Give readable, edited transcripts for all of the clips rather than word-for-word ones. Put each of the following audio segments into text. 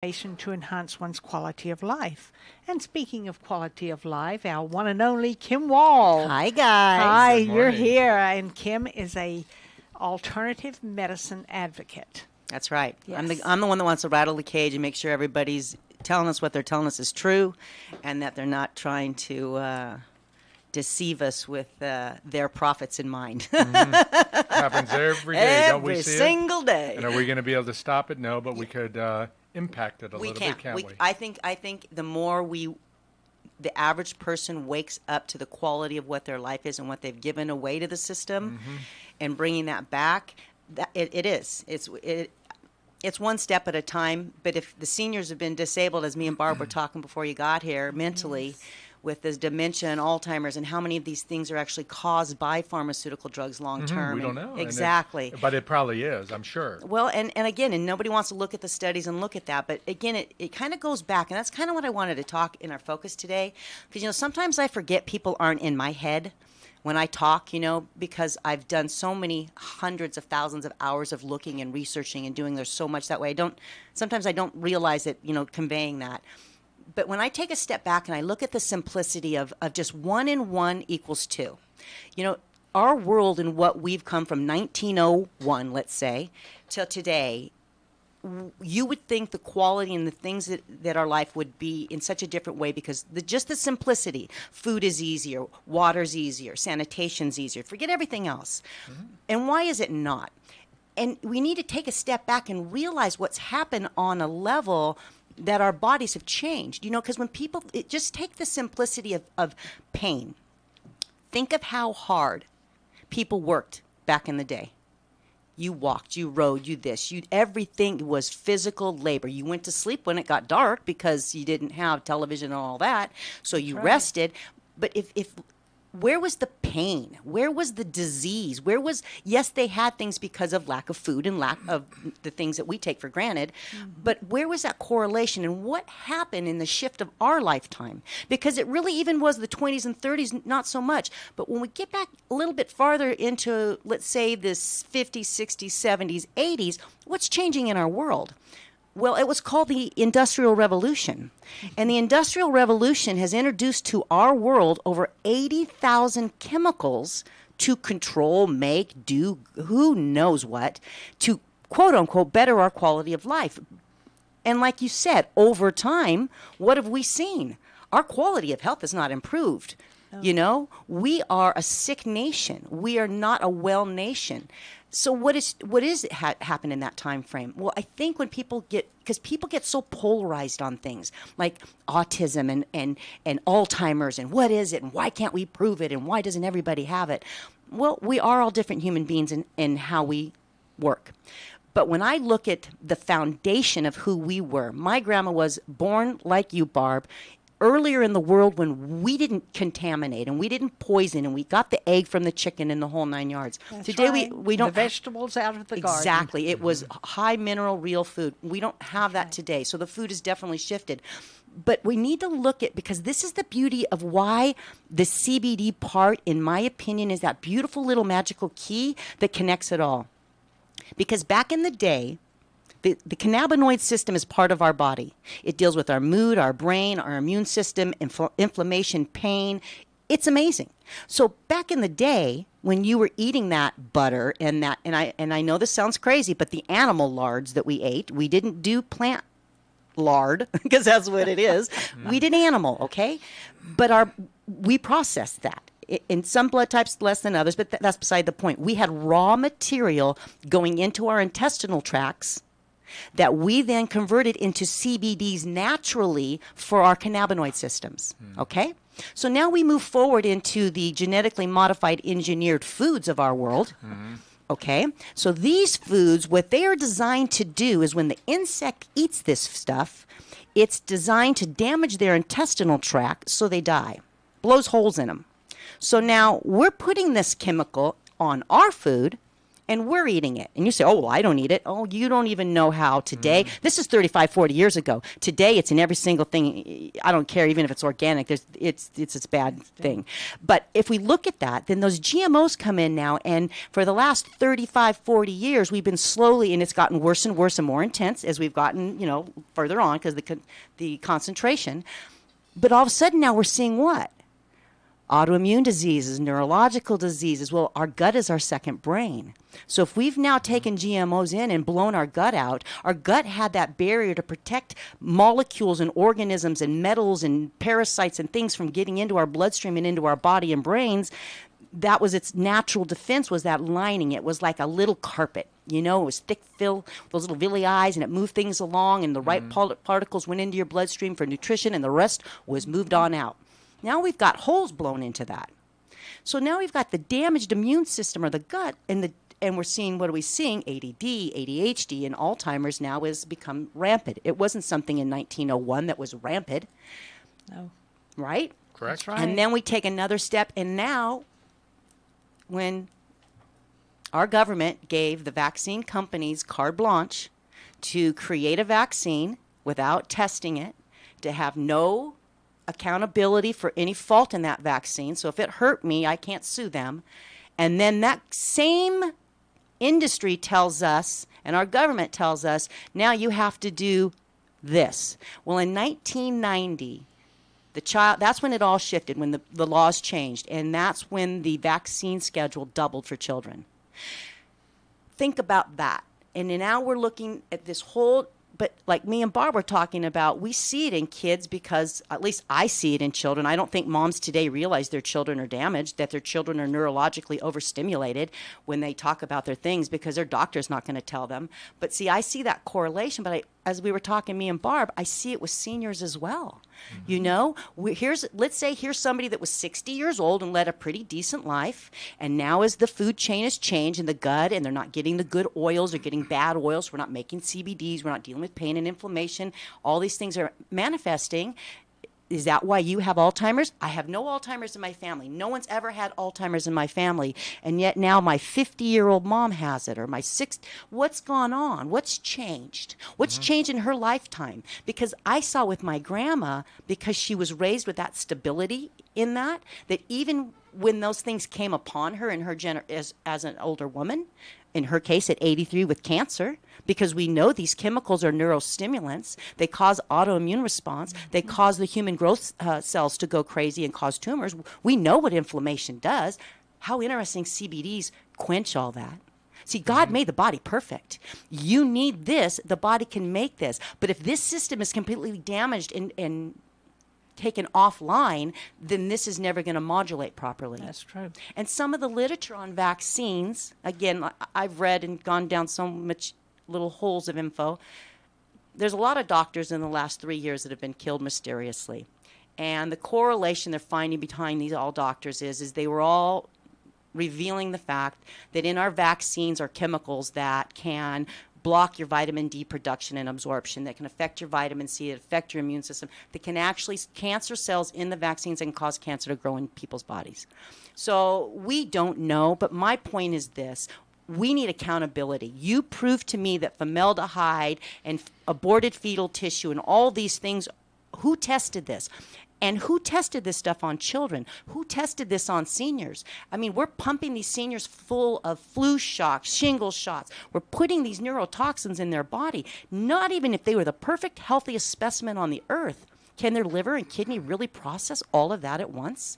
information to enhance one's quality of life. And speaking of quality of life, our one and only Kim Wall. Hi, guys. Hi, Good you're morning. here. And Kim is a alternative medicine advocate. That's right. Yes. I'm the one that wants to rattle the cage and make sure everybody's telling us what they're telling us is true, and that they're not trying to deceive us with their profits in mind. Happens every day, don't we Every see single it? day. And are we going to be able to stop it? No, but we could impact it a We little can't. bit, can't we? I think the more the average person wakes up to the quality of what their life is and what they've given away to the system, and bringing that back, it's one step at a time. But if the seniors have been disabled, as me and Barb were talking before you got here, mentally, with this dementia and Alzheimer's, and how many of these things are actually caused by pharmaceutical drugs long term. We don't know. Exactly. But it probably is, I'm sure. Well, and again, and nobody wants to look at the studies and look at that, but again, it kind of goes back, and that's kind of what I wanted to talk in our focus today, because, sometimes I forget people aren't in my head when I talk, because I've done so many hundreds of thousands of hours of looking and researching and doing, there's so much that way. Sometimes I don't realize it, conveying that. But when I take a step back and I look at the simplicity of just 1 and 1 equals 2, our world and what we've come from 1901, let's say, till today, you would think the quality and the things that our life would be in such a different way, because just the simplicity. Food is easier, water's easier, sanitation's easier. Forget everything else. And why is it not? And we need to take a step back and realize what's happened on a level that our bodies have changed, because when people, just take the simplicity of pain. Think of how hard people worked back in the day. You walked, you rode, everything was physical labor. You went to sleep when it got dark because you didn't have television and all that, so you rested. But if where was the pain? Where was the disease? Yes, they had things because of lack of food and lack of the things that we take for granted, but where was that correlation, and what happened in the shift of our lifetime? Because it really even was the 20s and 30s, not so much. But when we get back a little bit farther into, let's say, this 50s, 60s, 70s, 80s, what's changing in our world? Well, it was called the Industrial Revolution. And the Industrial Revolution has introduced to our world over 80,000 chemicals to control, make, do, who knows what, to quote unquote better our quality of life. And like you said, over time, what have we seen? Our quality of health has not improved. We are a sick nation. We are not a well nation. So what is happened in that time frame? Well, I think when people get so polarized on things like autism and Alzheimer's, and what is it, and why can't we prove it, and why doesn't everybody have it? Well, we are all different human beings in how we work. But when I look at the foundation of who we were, my grandma was born like you, Barb, earlier in the world, when we didn't contaminate and we didn't poison, and we got the egg from the chicken in the whole 9 yards. That's Today right. we don't, the vegetables out of the garden. exactly. It was high mineral, real food. We don't have that today. So the food has definitely shifted. But we need to look at, because this is the beauty of why the CBD part, in my opinion, is that beautiful little magical key that connects it all. Because back in the day, the cannabinoid system is part of our body. It deals with our mood, our brain, our immune system, inflammation, pain. It's amazing. So back in the day, when you were eating that butter and I know this sounds crazy, but the animal lards that we ate, we didn't do plant lard, because that's what it is. We did animal, okay? But we processed that. In some blood types less than others, but that's beside the point. We had raw material going into our intestinal tracts that we then converted into CBDs naturally for our cannabinoid systems, okay? So now we move forward into the genetically modified engineered foods of our world, okay? So these foods, what they are designed to do is when the insect eats this stuff, it's designed to damage their intestinal tract so they die, blows holes in them. So now we're putting this chemical on our food, and we're eating it. And you say, oh, well, I don't eat it. Oh, you don't even know how today. This is 35, 40 years ago. Today, it's in every single thing. I don't care, even if it's organic. It's a bad thing. But if we look at that, then those GMOs come in now. And for the last 35, 40 years, we've been slowly, and it's gotten worse and worse and more intense as we've gotten, further on because the concentration. But all of a sudden now we're seeing what? Autoimmune diseases, neurological diseases. Well, our gut is our second brain. So if we've now taken GMOs in and blown our gut out, our gut had that barrier to protect molecules and organisms and metals and parasites and things from getting into our bloodstream and into our body and brains. That was its natural defense, was that lining. It was like a little carpet. It was thick fill, those little villi, and it moved things along, and the right particles went into your bloodstream for nutrition, and the rest was moved on out. Now we've got holes blown into that. So now we've got the damaged immune system or the gut, and we're seeing, what are we seeing? ADD, ADHD, and Alzheimer's now has become rampant. It wasn't something in 1901 that was rampant. No. Right? Correct. That's right. And then we take another step, and now when our government gave the vaccine companies carte blanche to create a vaccine without testing it, to have no accountability for any fault in that vaccine. So if it hurt me, I can't sue them. And then that same industry tells us, and our government tells us, now you have to do this. Well, in 1990, that's when it all shifted, when the laws changed. And that's when the vaccine schedule doubled for children. Think about that. And now we're looking at this whole, but like me and Barb were talking about, we see it in kids because, at least I see it in children. I don't think moms today realize their children are damaged, that their children are neurologically overstimulated when they talk about their things because their doctor's not going to tell them. But see, I see that correlation, but as we were talking, me and Barb, I see it with seniors as well. Let's say here's somebody that was 60 years old and led a pretty decent life, and now as the food chain has changed in the gut and they're not getting the good oils, they're getting bad oils, we're not making CBDs, we're not dealing with pain and inflammation, all these things are manifesting. Is that why you have Alzheimer's? I have no Alzheimer's in my family. No one's ever had Alzheimer's in my family. And yet now my 50-year-old mom has it, or my 60. What's gone on? What's changed? What's changed in her lifetime? Because I saw with my grandma, because she was raised with that stability in that even when those things came upon her in her as an older woman, in her case at 83 with cancer, because we know these chemicals are neurostimulants. They cause autoimmune response. They cause the human growth cells to go crazy and cause tumors. We know what inflammation does. How interesting CBDs quench all that. See, God made the body perfect. You need this. The body can make this. But if this system is completely damaged and taken offline, then this is never going to modulate properly. That's true. And some of the literature on vaccines, again, I've read and gone down so much little holes of info. There's a lot of doctors in the last 3 years that have been killed mysteriously. And the correlation they're finding behind these all doctors is they were all revealing the fact that in our vaccines are chemicals that can block your vitamin D production and absorption, that can affect your vitamin C, that affect your immune system, that can actually, cancer cells in the vaccines and cause cancer to grow in people's bodies. So we don't know, but my point is this. We need accountability. You prove to me that formaldehyde and aborted fetal tissue and all these things, who tested this? And who tested this stuff on children? Who tested this on seniors? I mean, we're pumping these seniors full of flu shots, shingle shots. We're putting these neurotoxins in their body. Not even if they were the perfect, healthiest specimen on the earth, can their liver and kidney really process all of that at once?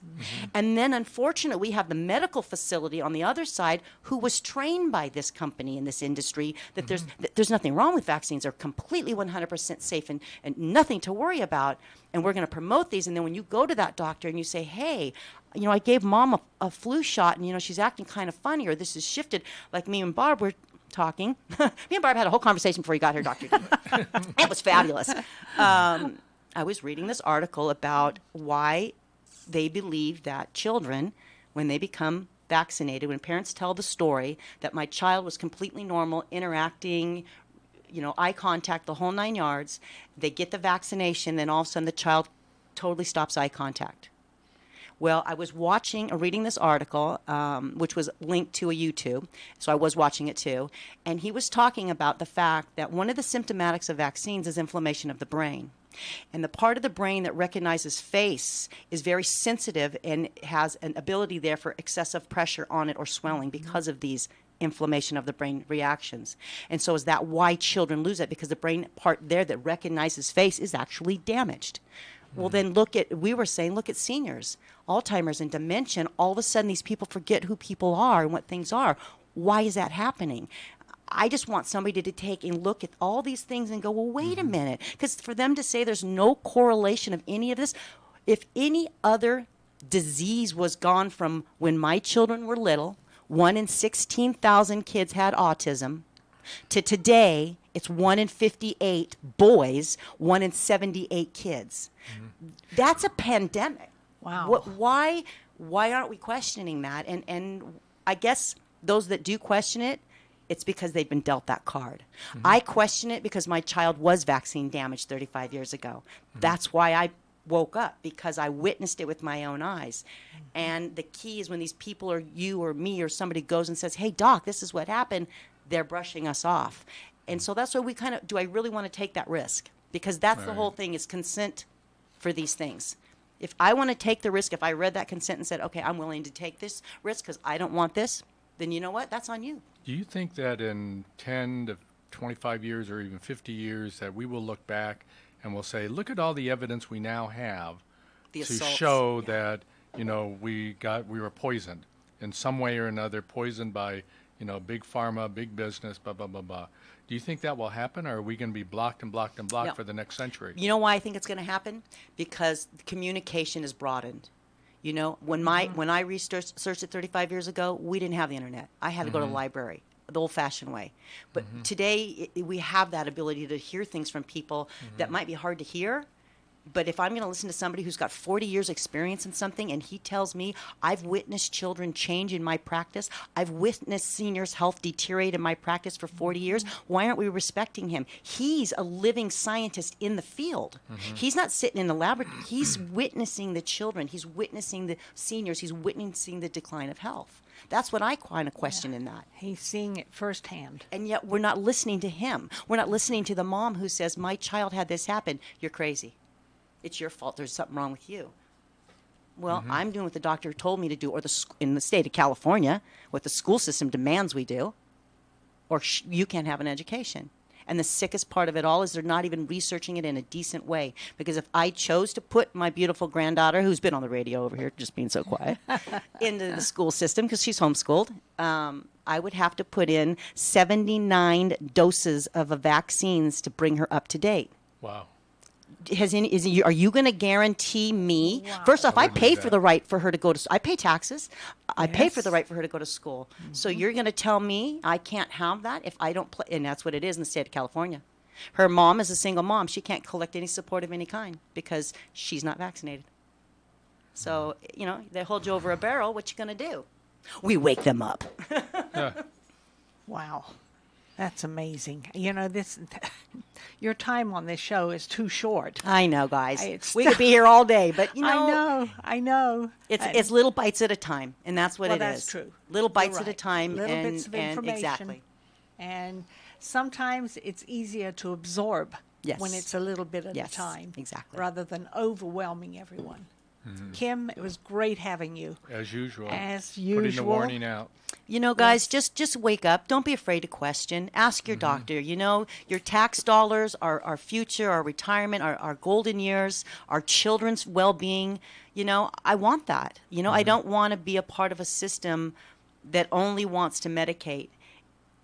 And then, unfortunately, we have the medical facility on the other side who was trained by this company in this industry that there's nothing wrong with vaccines. They're completely 100% safe and nothing to worry about. And we're going to promote these. And then when you go to that doctor and you say, hey, I gave mom a flu shot and, she's acting kind of funny, or this has shifted, like me and Barb were talking. Me and Barb had a whole conversation before you got here, Dr. D. It was fabulous. I was reading this article about why they believe that children, when they become vaccinated, when parents tell the story that my child was completely normal, interacting, eye contact, the whole 9 yards, they get the vaccination, then all of a sudden the child totally stops eye contact. Well, I was reading this article, which was linked to a YouTube, so I was watching it too, and he was talking about the fact that one of the symptomatics of vaccines is inflammation of the brain. And the part of the brain that recognizes face is very sensitive and has an ability there for excessive pressure on it or swelling because of these inflammation of the brain reactions. And so is that why children lose it? Because the brain part there that recognizes face is actually damaged. Well, then look at seniors, Alzheimer's and dementia. All of a sudden, these people forget who people are and what things are. Why is that happening? I just want somebody to take and look at all these things and go, well, wait a minute. Because for them to say there's no correlation of any of this, if any other disease was gone from when my children were little, 1 in 16,000 kids had autism, to today, it's 1 in 58 boys, 1 in 78 kids. That's a pandemic. Wow. Why aren't we questioning that? And I guess those that do question it, it's because they've been dealt that card. I question it because my child was vaccine damaged 35 years ago. That's why I woke up, because I witnessed it with my own eyes. And the key is when these people, or you or me or somebody goes and says, hey, doc, this is what happened, they're brushing us off. And so that's why we kind of, do I really want to take that risk? Because that's the whole thing, is consent for these things. If I want to take the risk, if I read that consent and said, okay, I'm willing to take this risk because I don't want this, then you know what? That's on you. Do you think that in 10 to 25 years or even 50 years that we will look back and we'll say, look at all the evidence we now have The to assaults, show that, we were poisoned in some way or another, poisoned by, big pharma, big business, blah, blah, blah, blah. Do you think that will happen, or are we going to be blocked and blocked and blocked No. for the next century? You know why I think it's going to happen? Because communication is broadened. When I researched it 35 years ago, we didn't have the internet. I had to go to the library, the old-fashioned way. But today, we have that ability to hear things from people that might be hard to hear. But if I'm going to listen to somebody who's got 40 years experience in something and he tells me, I've witnessed children change in my practice, I've witnessed seniors' health deteriorate in my practice for 40 years, why aren't we respecting him? He's a living scientist in the field. He's not sitting in the laboratory. He's witnessing the children. He's witnessing the seniors. He's witnessing the decline of health. That's what I kind of question in that. He's seeing it firsthand. And yet we're not listening to him. We're not listening to the mom who says, my child had this happen. You're crazy. It's your fault. There's something wrong with you. Well, I'm doing what the doctor told me to do, or in the state of California, what the school system demands we do, or you can't have an education. And the sickest part of it all is they're not even researching it in a decent way. Because if I chose to put my beautiful granddaughter, who's been on the radio over here, just being so quiet, into the school system, because she's homeschooled, I would have to put in 79 doses of vaccines to bring her up to date. Wow. Are you going to guarantee me? Wow. First off, I I wouldn't pay do for that. the right for her to go to. I pay taxes. I pay for Yes. the right for her to go to school. So you're going to tell me I can't have that if I don't play? And that's what it is in the state of California. Her mom is a single mom. She can't collect any support of any kind because she's not vaccinated. So they hold you over a barrel. What you going to do? We wake them up. Wow. That's amazing. Your time on this show is too short. I know, guys. It's- We could be here all day, but I know. It's little bites at a time, and that's what Well, it is. that's true. Little You're bites at a right. time, Little and, bits of and information. exactly. And sometimes it's easier to absorb Yes. when it's a little bit at Yes, a time. exactly. Rather than overwhelming everyone. Kim, it was great having you. As usual. As Putting the usual. warning out. Guys, just wake up. Don't be afraid to question. Ask your doctor. Your tax dollars, our future, our retirement, our golden years, our children's well-being. I want that. I don't want to be a part of a system that only wants to medicate.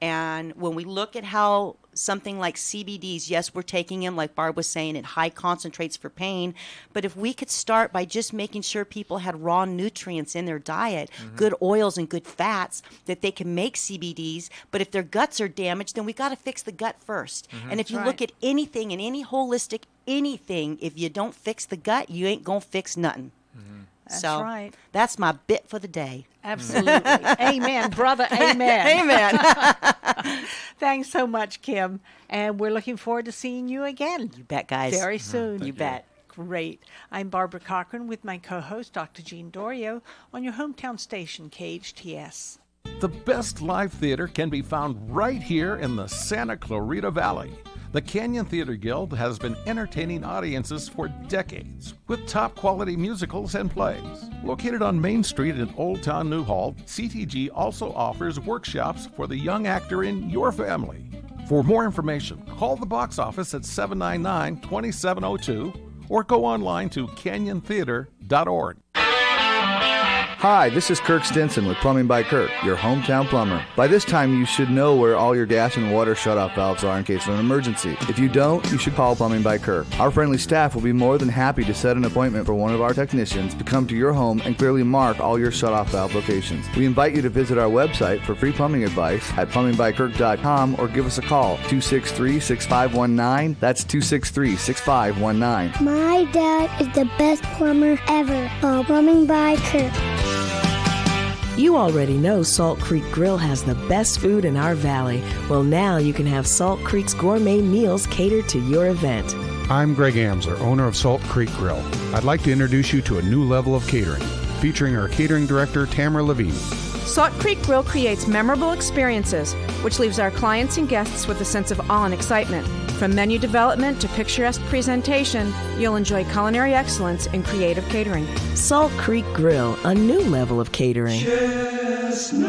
And when we look at how something like CBDs, yes, we're taking them, like Barb was saying, in high concentrates for pain. But if we could start by just making sure people had raw nutrients in their diet, good oils and good fats, that they can make CBDs. But if their guts are damaged, then we got to fix the gut first. And if you That's look right. at anything, in any holistic anything, if you don't fix the gut, you ain't going to fix nothing. That's So right. that's my bit for the day. Absolutely. Amen, brother. Amen. Amen. Thanks so much, Kim. And we're looking forward to seeing you again You bet, guys. very soon. You bet. great. I'm Barbara Cochran with my co-host, Dr. Jean Dorio, on your hometown station, KHTS. The best live theater can be found right here in the Santa Clarita Valley. The Canyon Theater Guild has been entertaining audiences for decades with top quality musicals and plays. Located on Main Street in Old Town Newhall, CTG also offers workshops for the young actor in your family. For more information, call the box office at 799-2702 or go online to canyontheater.org. Hi, this is Kirk Stinson with Plumbing by Kirk, your hometown plumber. By this time, you should know where all your gas and water shutoff valves are in case of an emergency. If you don't, you should call Plumbing by Kirk. Our friendly staff will be more than happy to set an appointment for one of our technicians to come to your home and clearly mark all your shutoff valve locations. We invite you to visit our website for free plumbing advice at plumbingbykirk.com or give us a call, 263-6519. That's 263-6519. My dad is the best plumber ever. Call Plumbing by Kirk. You already know Salt Creek Grill has the best food in our valley. Well, now you can have Salt Creek's gourmet meals catered to your event. I'm Greg Amsler, owner of Salt Creek Grill. I'd like to introduce you to a new level of catering, featuring our catering director, Tamara Levine. Salt Creek Grill creates memorable experiences, which leaves our clients and guests with a sense of awe and excitement. From menu development to picturesque presentation, you'll enjoy culinary excellence and creative catering. Salt Creek Grill, a new level of catering. Chestnuts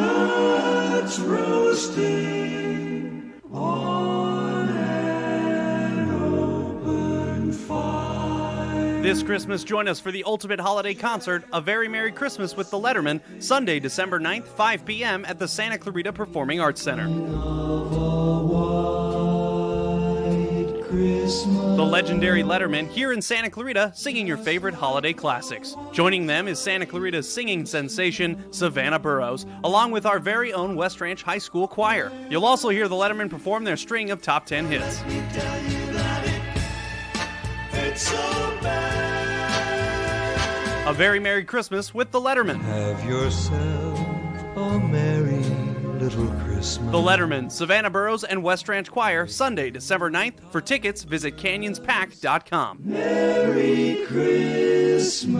roasting on an open fire. This Christmas, join us for the ultimate holiday concert, A Very Merry Christmas with the Letterman, Sunday, December 9th, 5 p.m. at the Santa Clarita Performing Arts Center. The legendary Letterman here in Santa Clarita singing your favorite holiday classics. Joining them is Santa Clarita's singing sensation, Savannah Burrows, along with our very own West Ranch High School choir. You'll also hear the Letterman perform their string of top 10 hits. A Very Merry Christmas with the Letterman. Have yourself a merry little Christmas. The Letterman, Savannah Burrows, and West Ranch Choir, Sunday, December 9th. For tickets, visit canyonspack.com. Merry Christmas.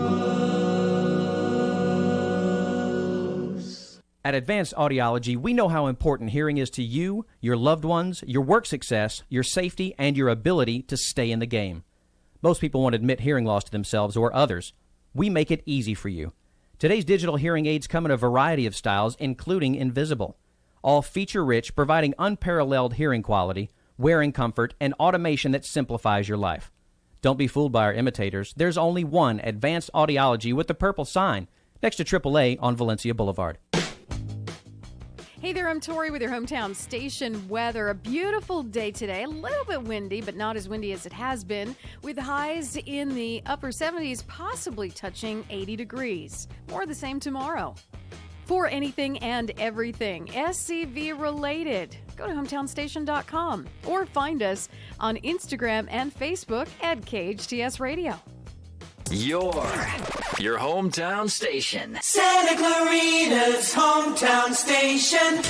At Advanced Audiology, we know how important hearing is to you, your loved ones, your work success, your safety, and your ability to stay in the game. Most people won't admit hearing loss to themselves or others. We make it easy for you. Today's digital hearing aids come in a variety of styles, including invisible. All feature-rich, providing unparalleled hearing quality, wearing comfort, and automation that simplifies your life. Don't be fooled by our imitators. There's only one Advanced Audiology with the purple sign next to AAA on Valencia Boulevard. Hey there, I'm Tori with your hometown station weather. A beautiful day today, a little bit windy, but not as windy as it has been, with highs in the upper 70s, possibly touching 80 degrees. More of the same tomorrow. For anything and everything SCV related, go to hometownstation.com or find us on Instagram and Facebook at KHTS Radio. Your hometown station. Santa Clarita's hometown station.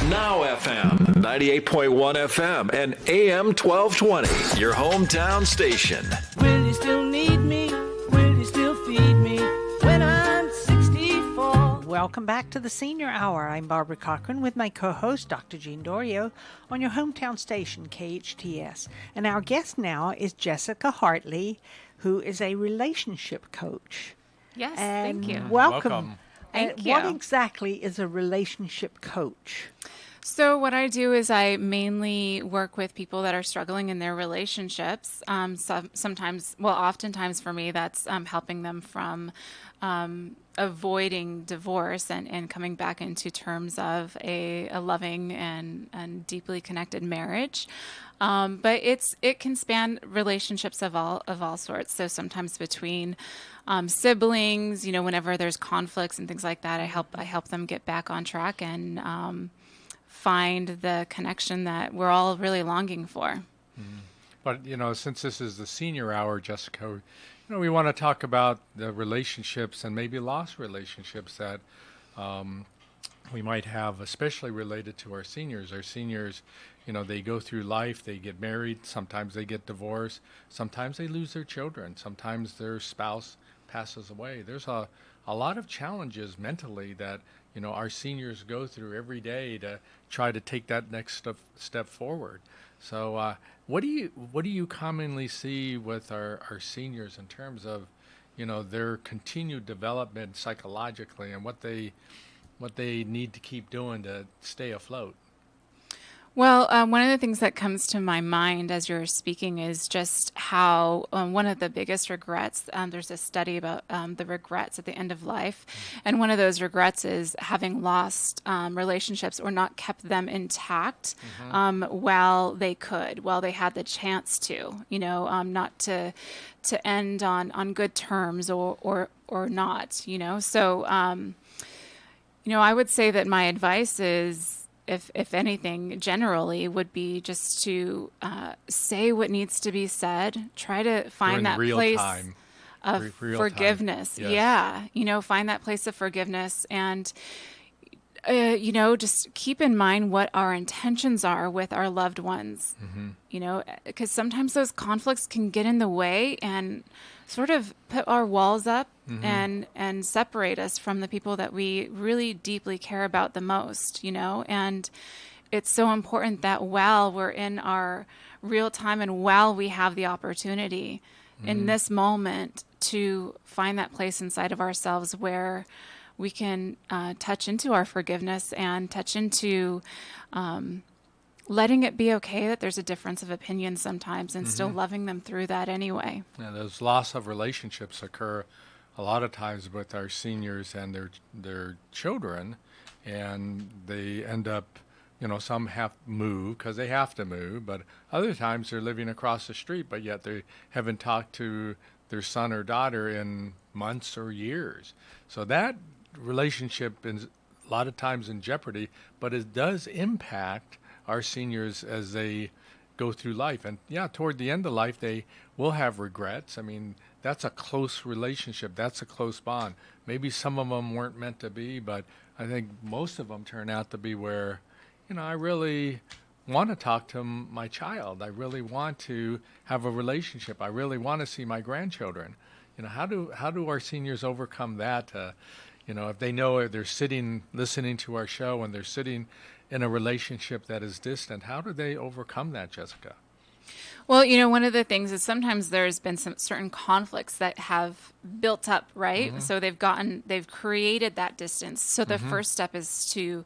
Now FM, 98.1 FM and AM 1220. Your hometown station. Will you still need me? Will you still feed me when I'm 64? Welcome back to the Senior Hour. I'm Barbara Cochran with my co-host, Dr. Jean Dorio, on your hometown station, KHTS. And our guest now is Jessica Hartley, who is a relationship coach. Yes, and thank you. Welcome. Thank you. What exactly is a relationship coach? So what I do is I mainly work with people that are struggling in their relationships. Oftentimes for me, that's helping them from avoiding divorce and coming back into terms of a loving and deeply connected marriage. But it can span relationships of all sorts. So sometimes between siblings, whenever there's conflicts and things like that, I help them get back on track and find the connection that we're all really longing for. But, since this is the Senior Hour, Jessica, we want to talk about the relationships and maybe lost relationships that we might have, especially related to our seniors. Our seniors, they go through life, they get married, sometimes they get divorced, sometimes they lose their children, sometimes their spouse passes away. There's a lot of challenges mentally that, our seniors go through every day to try to take that next step forward. So what do you commonly see with our seniors in terms of, their continued development psychologically and what they need to keep doing to stay afloat? Well, one of the things that comes to my mind as you're speaking is just how one of the biggest regrets, there's a study about the regrets at the end of life. And one of those regrets is having lost relationships or not kept them intact while they had the chance to, not to end on good terms or not, So, I would say that my advice is, if anything, generally would be just to say what needs to be said. Try to find that place of forgiveness. Yes. Yeah. Find that place of forgiveness and, just keep in mind what our intentions are with our loved ones, because sometimes those conflicts can get in the way and sort of put our walls up and separate us from the people that we really deeply care about the most, and it's so important that while we're in our real time and while we have the opportunity in this moment to find that place inside of ourselves where we can touch into our forgiveness and touch into letting it be okay that there's a difference of opinion sometimes and still loving them through that anyway. Yeah, those loss of relationships occur a lot of times with our seniors and their children, and they end up, some have to move because they have to move, but other times they're living across the street, but yet they haven't talked to their son or daughter in months or years. So that relationship is a lot of times in jeopardy, but it does impact our seniors as they go through life. And yeah, toward the end of life, they will have regrets. I mean, that's a close relationship. That's a close bond. Maybe some of them weren't meant to be, but I think most of them turn out to be where, I really want to talk to my child. I really want to have a relationship. I really want to see my grandchildren. How do our seniors overcome that? If they know they're sitting, listening to our show and they're sitting in a relationship that is distant, how do they overcome that, Jessica? Well, one of the things is sometimes there's been some certain conflicts that have built up, right? So they've created that distance. So the first step is to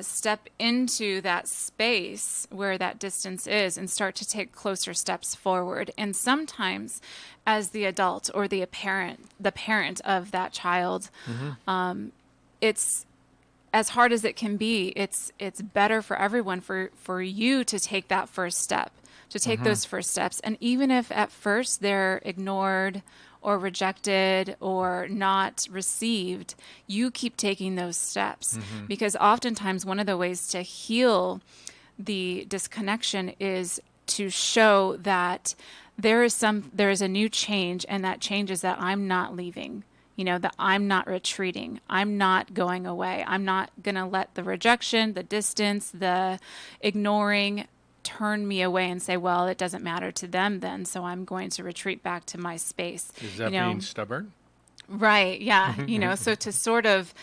step into that space where that distance is and start to take closer steps forward. And sometimes as the adult or the parent of that child, it's as hard as it can be, it's better for everyone for you to take that first step, to take those first steps. And even if at first they're ignored or rejected or not received, you keep taking those steps. Because oftentimes one of the ways to heal the disconnection is to show that there is a new change, and that change is that I'm not leaving. That I'm not retreating. I'm not going away. I'm not going to let the rejection, the distance, the ignoring turn me away and say, well, it doesn't matter to them then, so I'm going to retreat back to my space. Is that being stubborn? Right, yeah. So to sort of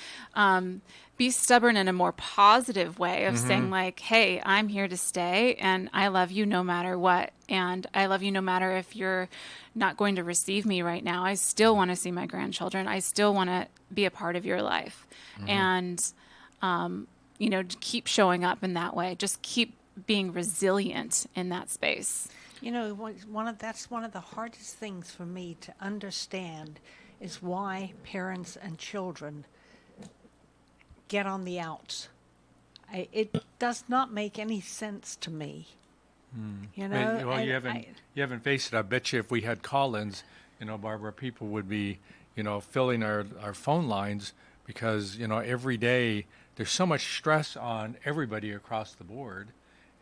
be stubborn in a more positive way of saying like, hey, I'm here to stay and I love you no matter what. And I love you no matter if you're not going to receive me right now. I still want to see my grandchildren. I still want to be a part of your life. And, keep showing up in that way. Just keep being resilient in that space. That's one of the hardest things for me to understand is why parents and children get on the outs. It does not make any sense to me. Well, you haven't faced it. I bet you if we had call-ins, Barbara, people would be, filling our phone lines because, every day there's so much stress on everybody across the board.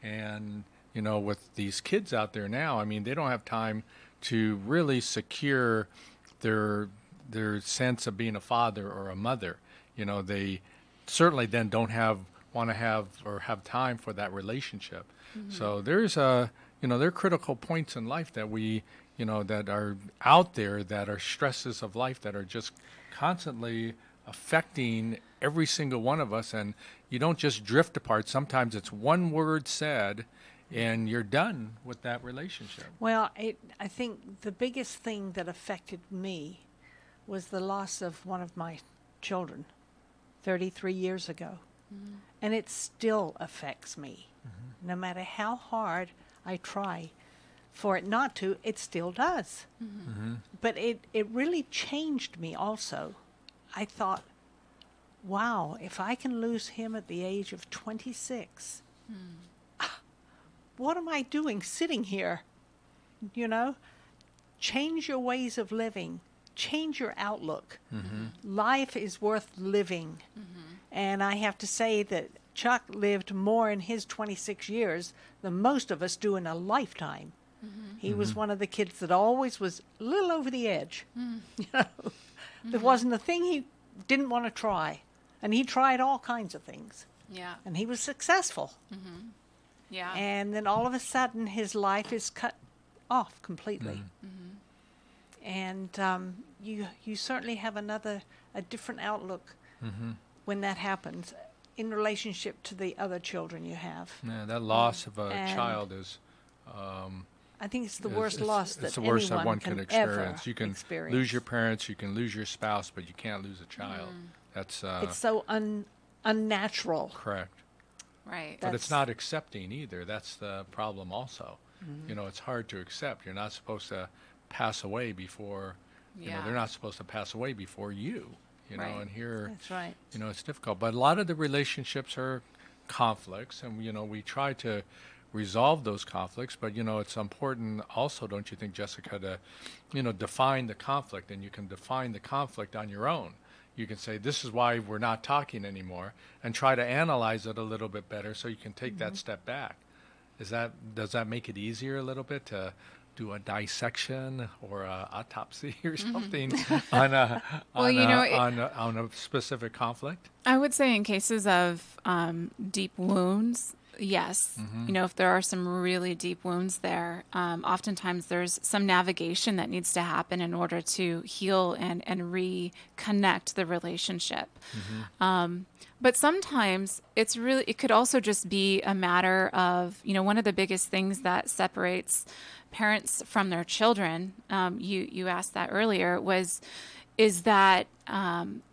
And, with these kids out there now, I mean, they don't have time to really secure their sense of being a father or a mother. They certainly then don't want to have time for that relationship. Mm-hmm. So there's there are critical points in life that we, that are out there, that are stresses of life that are just constantly affecting every single one of us. And you don't just drift apart. Sometimes it's one word said and you're done with that relationship. Well, I think the biggest thing that affected me was the loss of one of my children 33 years ago. Mm-hmm. And it still affects me. Mm-hmm. No matter how hard I try for it not to, it still does. Mm-hmm. Mm-hmm. But it really changed me also. I thought, wow, if I can lose him at the age of 26, what am I doing sitting here? Change your ways of living. Change your outlook. Mm-hmm. Life is worth living. Mm-hmm. And I have to say that Chuck lived more in his 26 years than most of us do in a lifetime. Mm-hmm. He was one of the kids that always was a little over the edge. There wasn't a thing he didn't want to try. And he tried all kinds of things. Yeah. And he was successful. Mm-hmm. Yeah. And then all of a sudden his life is cut off completely. Mm-hmm. And you certainly have a different outlook when that happens in relationship to the other children you have. Yeah, that loss of a child is... I think it's the worst loss that it's the worst that one can experience. You can experience. lose your parents, you can lose your spouse, but you can't lose a child. That's it's so unnatural. Correct. Right. But it's not accepting either. That's the problem also. Mm-hmm. It's hard to accept. You're not supposed to pass away before, they're not supposed to pass away before you, and here, that's right. It's difficult. But a lot of the relationships are conflicts, and, we try to resolve those conflicts, but, it's important also, don't you think, Jessica, to, define the conflict, and you can define the conflict on your own. You can say, this is why we're not talking anymore, and try to analyze it a little bit better so you can take that step back. Does that make it easier a little bit to do a dissection or a autopsy or something on a specific conflict? I would say in cases of deep wounds, yes. Mm-hmm. If there are some really deep wounds there, oftentimes there's some navigation that needs to happen in order to heal and reconnect the relationship. Mm-hmm. But sometimes it could also just be a matter of, one of the biggest things that separates parents from their children, you asked that earlier, is that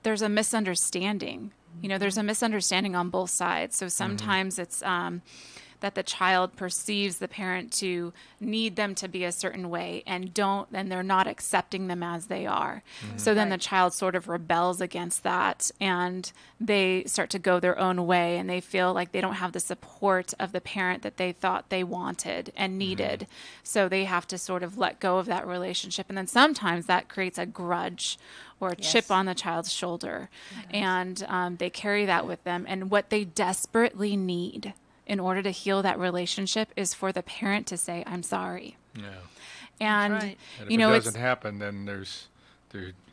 there's a misunderstanding. There's a misunderstanding on both sides. So sometimes it's that the child perceives the parent to need them to be a certain way and they're not accepting them as they are. Mm-hmm. So then the child sort of rebels against that and they start to go their own way and they feel like they don't have the support of the parent that they thought they wanted and needed. Mm-hmm. So they have to sort of let go of that relationship. And then sometimes that creates a grudge or a chip on the child's shoulder. Yes. And they carry that with them. And what they desperately need in order to heal that relationship is for the parent to say, I'm sorry. Yeah. And, and if it doesn't happen, then there's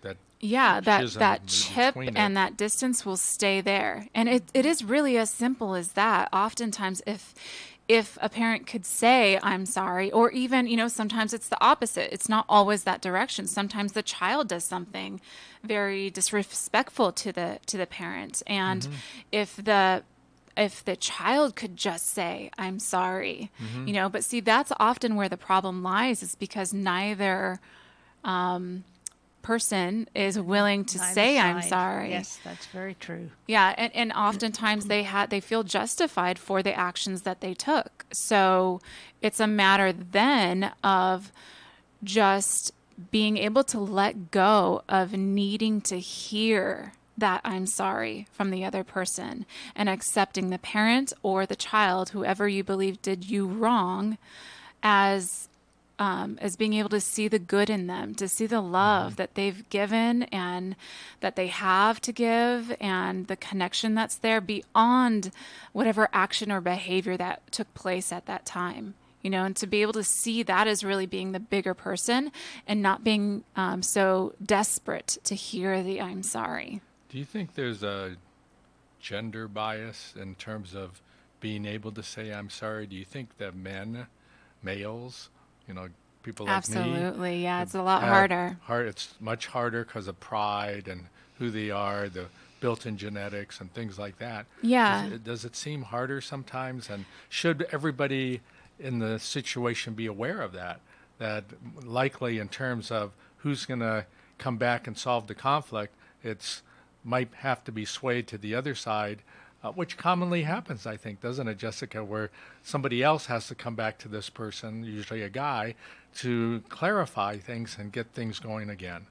that that chip and that distance will stay there. And it is really as simple as that. Oftentimes, if a parent could say, I'm sorry, or even, sometimes it's the opposite. It's not always that direction. Sometimes the child does something very disrespectful to the parent. And if the child could just say, I'm sorry, but see, that's often where the problem lies, is because neither person is willing to say, I'm sorry. Yes, that's very true. Yeah, and oftentimes they feel justified for the actions that they took. So it's a matter then of just being able to let go of needing to hear that I'm sorry from the other person and accepting the parent or the child, whoever you believe did you wrong, as being able to see the good in them, to see the love that they've given and that they have to give, and the connection that's there beyond whatever action or behavior that took place at that time. And to be able to see that as really being the bigger person and not being so desperate to hear the I'm sorry. Do you think there's a gender bias in terms of being able to say I'm sorry? Do you think that males, people like me. Absolutely, yeah, it's a lot harder. It's much harder because of pride and who they are, the built-in genetics and things like that. Yeah. Does it seem harder sometimes? And should everybody in the situation be aware of that? That likely in terms of who's going to come back and solve the conflict, might have to be swayed to the other side, which commonly happens, I think, doesn't it, Jessica, where somebody else has to come back to this person, usually a guy, to clarify things and get things going again.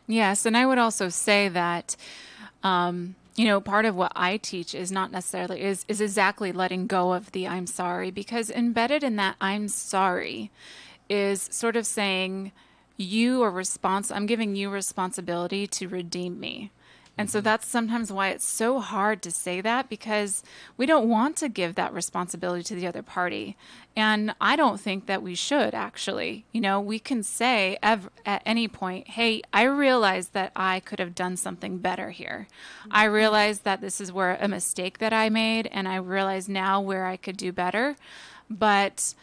Yes, and I would also say that, part of what I teach is not necessarily, is exactly letting go of the I'm sorry, because embedded in that I'm sorry is sort of saying I'm giving you responsibility to redeem me. And so that's sometimes why it's so hard to say that, because we don't want to give that responsibility to the other party. And I don't think that we should, actually. We can say at any point, hey, I realize that I could have done something better here. I realize that this is where a mistake that I made, and I realize now where I could do better. But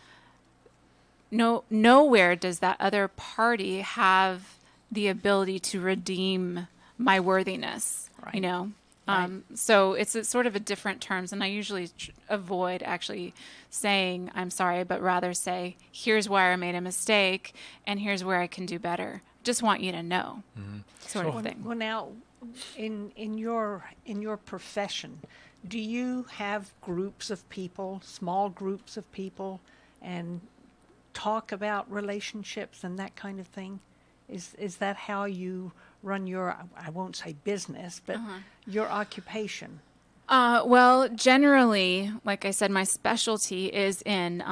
nowhere does that other party have the ability to redeem my worthiness, Right. So it's sort of a different terms, and I usually avoid actually saying I'm sorry, but rather say, here's where I made a mistake, and here's where I can do better. Just want you to know, sort of thing. Well, now, in your profession, do you have groups of people, small groups of people, and talk about relationships and that kind of thing? Is that how you run your, I won't say business, but your occupation? Well, generally, like I said, my specialty is in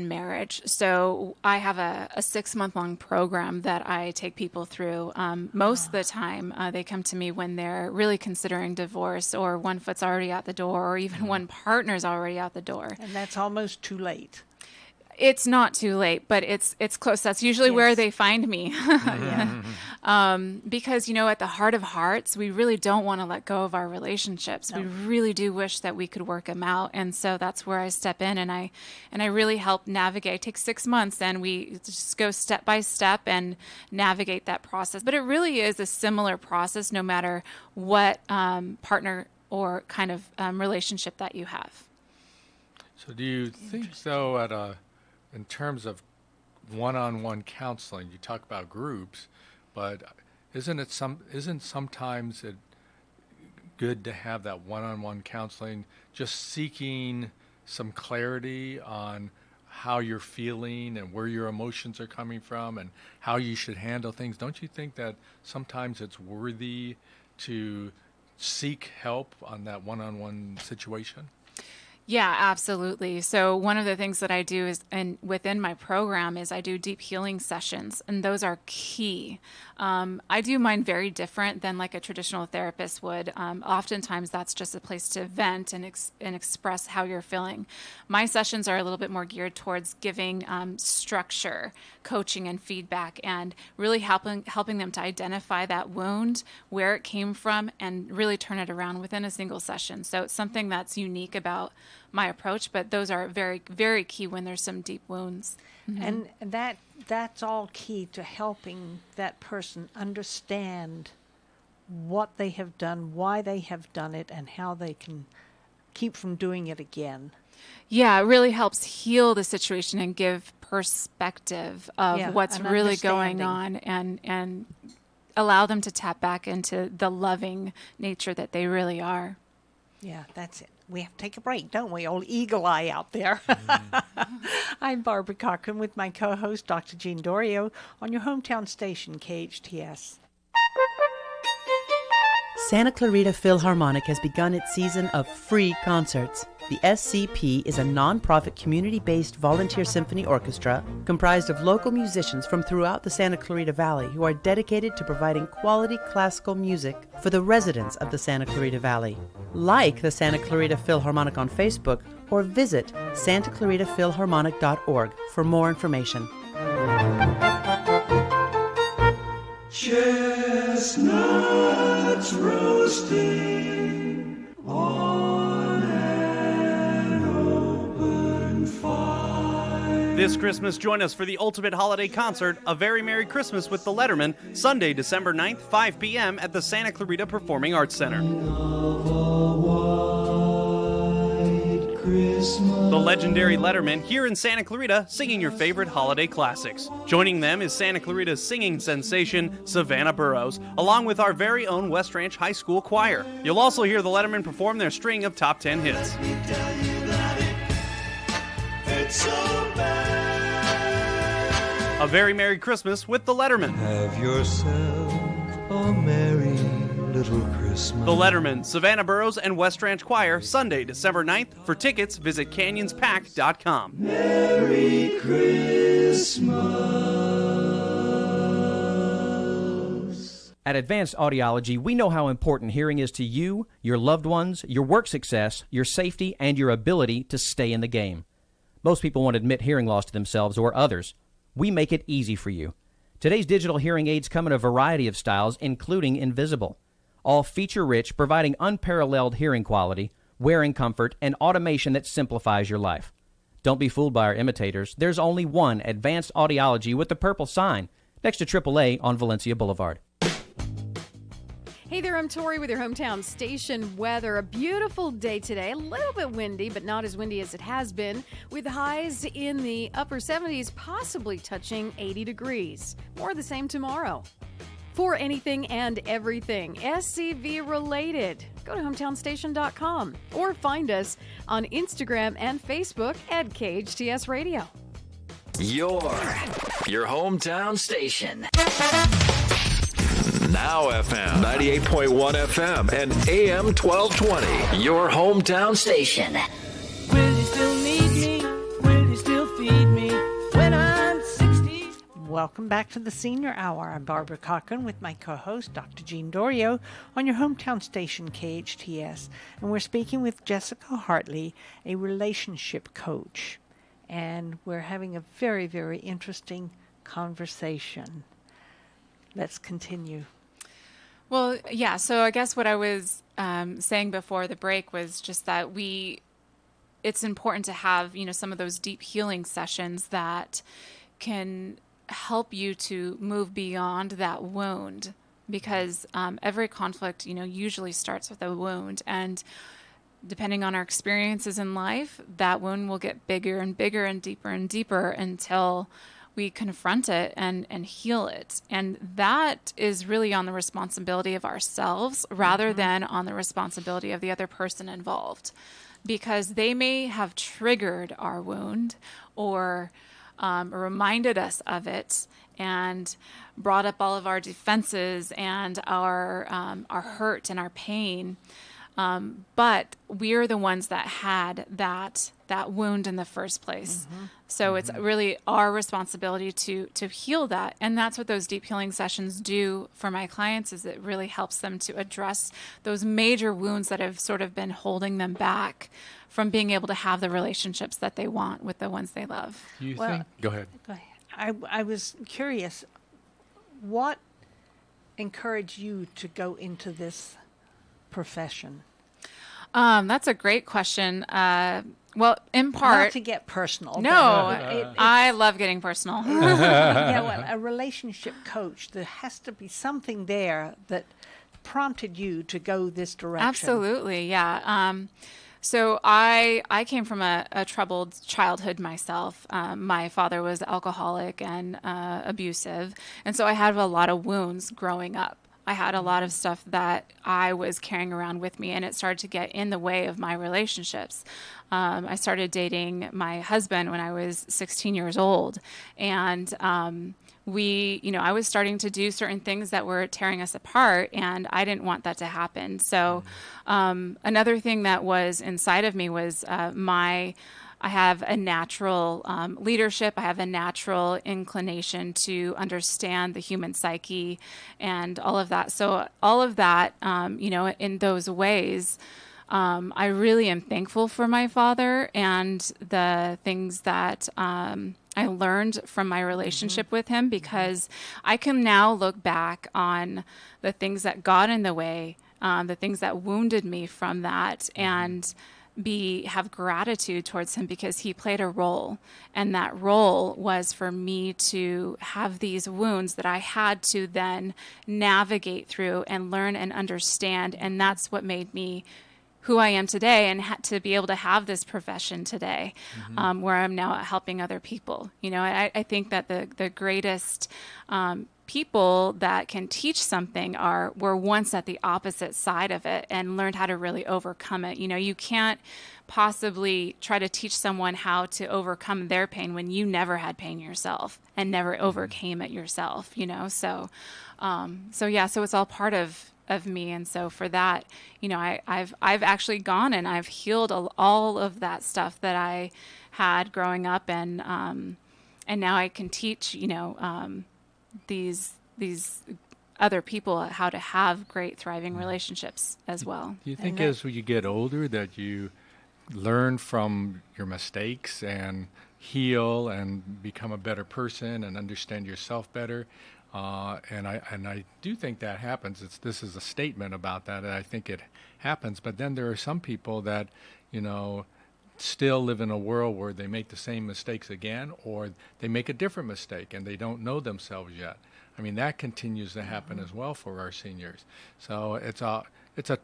marriage. So I have a 6-month-long program that I take people through. Most of the time, they come to me when they're really considering divorce, or one foot's already out the door, or even one partner's already out the door. And that's almost too late. It's not too late, but it's close. That's usually where they find me. Because, at the heart of hearts, we really don't want to let go of our relationships. No. We really do wish that we could work them out. And so that's where I step in, and I really help navigate. It takes 6 months, and we just go step by step and navigate that process. But it really is a similar process no matter what partner or kind of relationship that you have. So do you think, though, in terms of one-on-one counseling, you talk about groups, but isn't sometimes it good to have that one-on-one counseling, just seeking some clarity on how you're feeling and where your emotions are coming from and how you should handle things? Don't you think that sometimes it's worthy to seek help on that one-on-one situation? Yeah, absolutely. So one of the things that I do is, and within my program, is I do deep healing sessions, and those are key. I do mine very different than like a traditional therapist would. Oftentimes, that's just a place to vent and express how you're feeling. My sessions are a little bit more geared towards giving structure, coaching, and feedback, and really helping them to identify that wound, where it came from, and really turn it around within a single session. So it's something that's unique about my approach, but those are very, very key when there's some deep wounds. Mm-hmm. And that's all key to helping that person understand what they have done, why they have done it, and how they can keep from doing it again. Yeah, it really helps heal the situation and give perspective of what's really going on, and allow them to tap back into the loving nature that they really are. Yeah, that's it. We have to take a break, don't we? Old eagle eye out there. I'm Barbara Cochran with my co-host, Dr. Jean Dorio, on your hometown station, KHTS. Santa Clarita Philharmonic has begun its season of free concerts. The SCP is a non-profit community-based volunteer symphony orchestra comprised of local musicians from throughout the Santa Clarita Valley who are dedicated to providing quality classical music for the residents of the Santa Clarita Valley. Like the Santa Clarita Philharmonic on Facebook, or visit santaclaritaphilharmonic.org for more information. Chestnuts roasting on This Christmas, join us for the ultimate holiday concert, A Very Merry Christmas with the Letterman, Sunday, December 9th, 5 p.m. at the Santa Clarita Performing Arts Center. The legendary Letterman here in Santa Clarita singing your favorite holiday classics. Joining them is Santa Clarita's singing sensation, Savannah Burrows, along with our very own West Ranch High School choir. You'll also hear the Letterman perform their string of top 10 hits. A Very Merry Christmas with the Letterman. Have yourself a merry little Christmas. The Letterman, Savannah Burrows, and West Ranch Choir, Sunday, December 9th. For tickets, visit canyonspack.com. Merry Christmas. At Advanced Audiology, we know how important hearing is to you, your loved ones, your work success, your safety, and your ability to stay in the game. Most people won't admit hearing loss to themselves or others. We make it easy for you. Today's digital hearing aids come in a variety of styles, including invisible. All feature-rich, providing unparalleled hearing quality, wearing comfort, and automation that simplifies your life. Don't be fooled by our imitators. There's only one Advanced Audiology with the purple sign next to AAA on Valencia Boulevard. Hey there, I'm Tori with your hometown station weather. A beautiful day today, a little bit windy, but not as windy as it has been, with highs in the upper 70s, possibly touching 80 degrees. More of the same tomorrow. For anything and everything SCV related, go to hometownstation.com or find us on Instagram and Facebook at KHTS Radio. Your hometown station. Now FM 98.1 FM and AM 1220. Your hometown station. Will you still need me? Will you still feed me when I'm 60? Welcome back to the Senior Hour. I'm Barbara Cochran with my co-host, Dr. Jean Dorio, on your hometown station, KHTS. And we're speaking with Jessica Hartley, a relationship coach. And we're having a very, very interesting conversation. Let's continue. Well, yeah, so I guess what I was saying before the break was just that it's important to have, some of those deep healing sessions that can help you to move beyond that wound, because every conflict, usually starts with a wound, and depending on our experiences in life, that wound will get bigger and bigger and deeper until we confront it and heal it. And that is really on the responsibility of ourselves rather than on the responsibility of the other person involved, because they may have triggered our wound or reminded us of it and brought up all of our defenses and our hurt and our pain. But we're the ones that had that wound in the first place. So it's really our responsibility to heal that. And that's what those deep healing sessions do for my clients, is it really helps them to address those major wounds that have sort of been holding them back from being able to have the relationships that they want with the ones they love. You think? Go ahead. I was curious, what encouraged you to go into this profession? That's a great question. Well, in part, not to get personal. No, I love getting personal. A relationship coach, there has to be something there that prompted you to go this direction. Absolutely, yeah. So I came from a troubled childhood myself. My father was alcoholic and abusive, and so I had a lot of wounds growing up. I had a lot of stuff that I was carrying around with me, and it started to get in the way of my relationships. I started dating my husband when I was 16 years old, and I was starting to do certain things that were tearing us apart, and I didn't want that to happen. So another thing that was inside of me was I have a natural leadership. I have a natural inclination to understand the human psyche and all of that. So all of that, in those ways, I really am thankful for my father and the things that I learned from my relationship with him, because I can now look back on the things that got in the way, the things that wounded me from that, and have gratitude towards him because he played a role. And that role was for me to have these wounds that I had to then navigate through and learn and understand. And that's what made me who I am today, and to be able to have this profession today, where I'm now helping other people. You know, I think that the greatest people that can teach something were once at the opposite side of it and learned how to really overcome it. You know, you can't possibly try to teach someone how to overcome their pain when you never had pain yourself and never overcame it yourself, you know? So it's all part of me. And so for that, you know, I've actually gone and I've healed all of that stuff that I had growing up. And now I can teach, you know, these other people how to have great, thriving relationships as well. Do you think as you get older that you learn from your mistakes and heal and become a better person and understand yourself better? And I do think that happens. This is a statement about that, and I think it happens. But then there are some people that, you know, still live in a world where they make the same mistakes again, or they make a different mistake and they don't know themselves yet. I mean, that continues to happen as well for our seniors. So it's a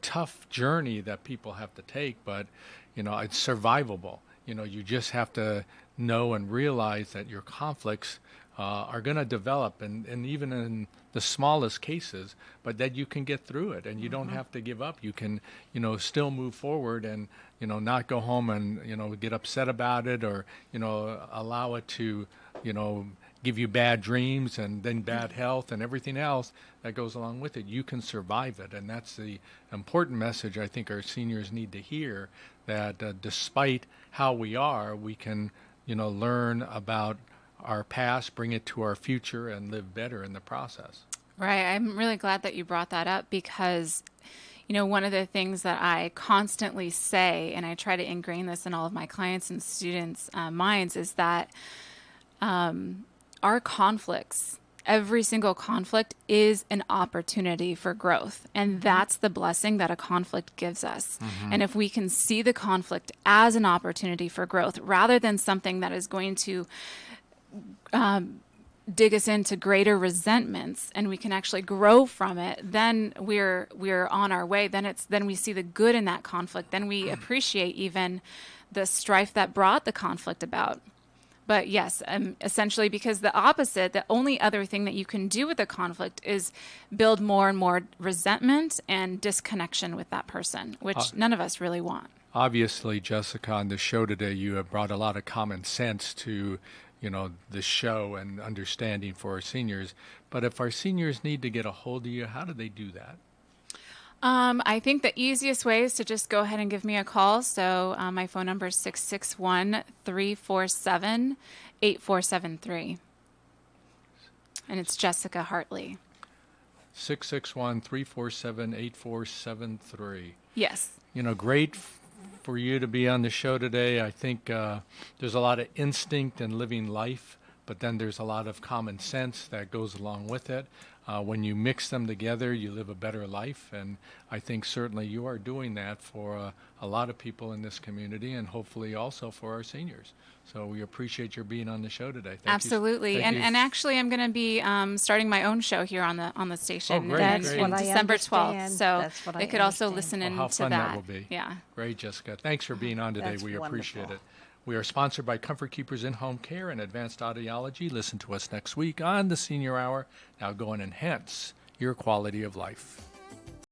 tough journey that people have to take, but, you know, it's survivable. You know, you just have to know and realize that your conflicts are going to develop, and even in the smallest cases, but that you can get through it, and you don't have to give up. You can, you know, still move forward and, you know, not go home and, you know, get upset about it, or, you know, allow it to, you know, give you bad dreams and then bad health and everything else that goes along with it. You can survive it, and that's the important message I think our seniors need to hear, that despite how we are, we can, you know, learn about our past, bring it to our future, and live better in the process. Right. I'm really glad that you brought that up because, you know, one of the things that I constantly say, and I try to ingrain this in all of my clients and students' minds, is that our conflicts, every single conflict is an opportunity for growth. And that's the blessing that a conflict gives us. And if we can see the conflict as an opportunity for growth, rather than something that is going to dig us into greater resentments, and we can actually grow from it, then we're on our way. Then we see the good in that conflict. Then we appreciate even the strife that brought the conflict about. But yes, essentially, because the opposite, the only other thing that you can do with a conflict is build more and more resentment and disconnection with that person, which none of us really want. Obviously, Jessica, on the show today, you have brought a lot of common sense to, you know, the show and understanding for our seniors. But if our seniors need to get a hold of you, how do they do that? I think the easiest way is to just go ahead and give me a call. So my phone number is 661-347-8473. And it's Jessica Hartley. 661-347-8473. Yes. You know, great for you to be on the show today. I think there's a lot of instinct in living life, but then there's a lot of common sense that goes along with it. When you mix them together, you live a better life, and I think certainly you are doing that for a lot of people in this community, and hopefully also for our seniors. So we appreciate your being on the show today. Absolutely. And actually, I'm going to be starting my own show here on the station in December 12th. So they could also listen in how to fun that. Will be. Yeah. Great, Jessica. Thanks for being on today. That's we appreciate wonderful. it. We are sponsored by Comfort Keepers In-Home Care and Advanced Audiology. Listen to us next week on the Senior Hour. Now go and enhance your quality of life.